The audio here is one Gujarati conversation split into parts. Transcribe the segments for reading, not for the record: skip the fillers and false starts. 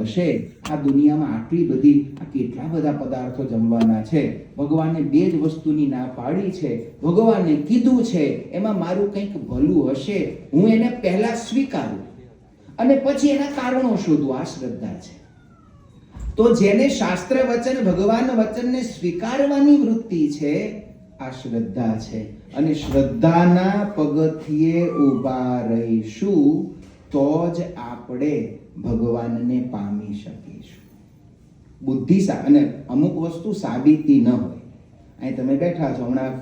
હશે, આ દુનિયામાં આટલી બધી, આ કેટલા બધા પદાર્થો જમવાના છે, ભગવાને બે જ વસ્તુની ના પાડી છે, ભગવાને કીધું છે એમાં મારું કંઈક ભલું હશે, હું એને પહેલા સ્વીકારું અને પછી એના કારણો શોધું. આ શ્રદ્ધા છે. તો જેને શાસ્ત્ર વચન ભગવાન વચનને સ્વીકારવાની વૃત્તિ છે, આ શ્રદ્ધા છે. અને શ્રદ્ધાના પગથિયે ઊભા રહીશું તો જ આપણે ભગવાનને પામી શકીશું. બુદ્ધિ અને અમુક વસ્તુ સાબિતી ન હોય. અહીં તમે બેઠા છો, હમણાં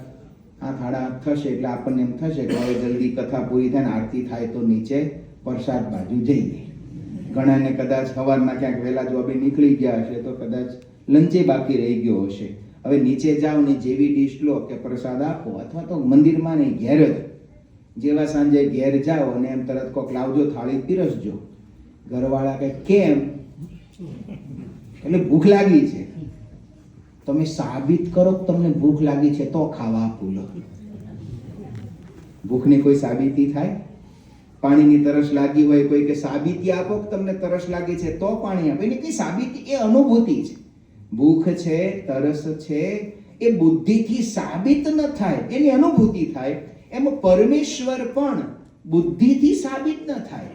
આ થાળા થશે એટલે આપણને એમ થશે કે હવે જલ્દી કથા પૂરી થાય ને આરતી થાય તો નીચે પ્રસાદ બાજુ જઈએ. ઘણાને કદાચ સવારના ક્યાંક વહેલા જોબે નીકળી ગયા હશે તો કદાચ લંચે બાકી રહી ગયો હશે. હવે નીચે જાઓ ને જેવી ડીશ લો કે પ્રસાદ આપો, અથવા તો મંદિરમાં નહીં ઘેર જ જેવા સાંજે ઘેર જાઓ અને એમ તરત કોક લાવજો થાળી પીરસજો, ઘરવાળા કે કેમ, એટલે ભૂખ લાગી છે. તમે સાબિત કરો કે તમને ભૂખ લાગી છે તો ખાવા આપું. લો, ભૂખની કોઈ સાબિતી થાય? પાણીની તરસ લાગી હોય, કોઈ કે સાબિતી આપો કે તમને તરસ લાગી છે તો પાણી આપો. એની કઈ સાબિતી? એ અનુભૂતિ છે. ભૂખ છે, તરસ છે, એ બુદ્ધિથી સાબિત ન થાય, એની અનુભૂતિ થાય. એમ પરમેશ્વર પણ બુદ્ધિથી સાબિત ન થાય,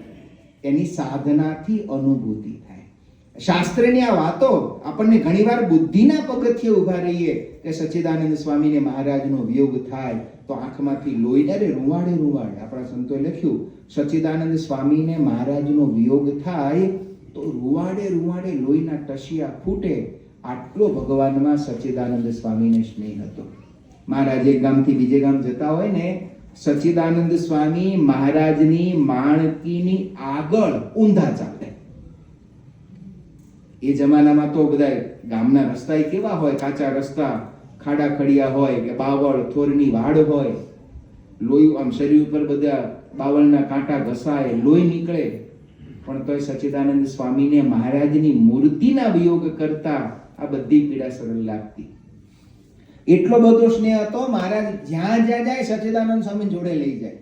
એની સાધનાથી અનુભૂતિ થાય. શાસ્ત્રની આ વાતો આપણને ઘણીવાર બુદ્ધિના પગથિયે ઊભા રહીએ કે સચ્ચિદાનંદ સ્વામીને મહારાજનો વિયોગ થાય તો આંખમાંથી લોહી, અરે રૂવાડે રૂવાડે. આપણા સંતોએ લખ્યું, સચ્ચિદાનંદ સ્વામીને મહારાજનો વિયોગ થાય તો રૂવાડે રૂવાડે લોહીના ટશિયા ફૂટે. આટલો ભગવાનમાં સચ્ચિદાનંદ સ્વામીને સ્નેહ હતો. મહારાજ એક ગામથી બીજે ગામ જતા હોય ને, સચ્ચિદાનંદ સ્વામી મહારાજની માણકીની આગળ ઊંધા ચાલે. એ જમાનામાં તો બધા ગામના રસ્તા કેવા હોય, કાચા રસ્તા, ખાડા ખડિયા હોય કે બાવળ થોરની વાડ હોય, લોહી આમ શરીર ઉપર બધા બાવળના કાંટા ઘસાય, લોહી નીકળે. પણ તોય સચ્ચિદાનંદ સ્વામીને મહારાજની મૂર્તિના વિયોગ કરતા આ બધી પીડા સરળ લાગતી. એટલો બધો સ્નેહ હતો, મહારાજ જ્યાં જ્યાં જાય સચ્ચિદાનંદ સ્વામી જોડે લઈ જાય.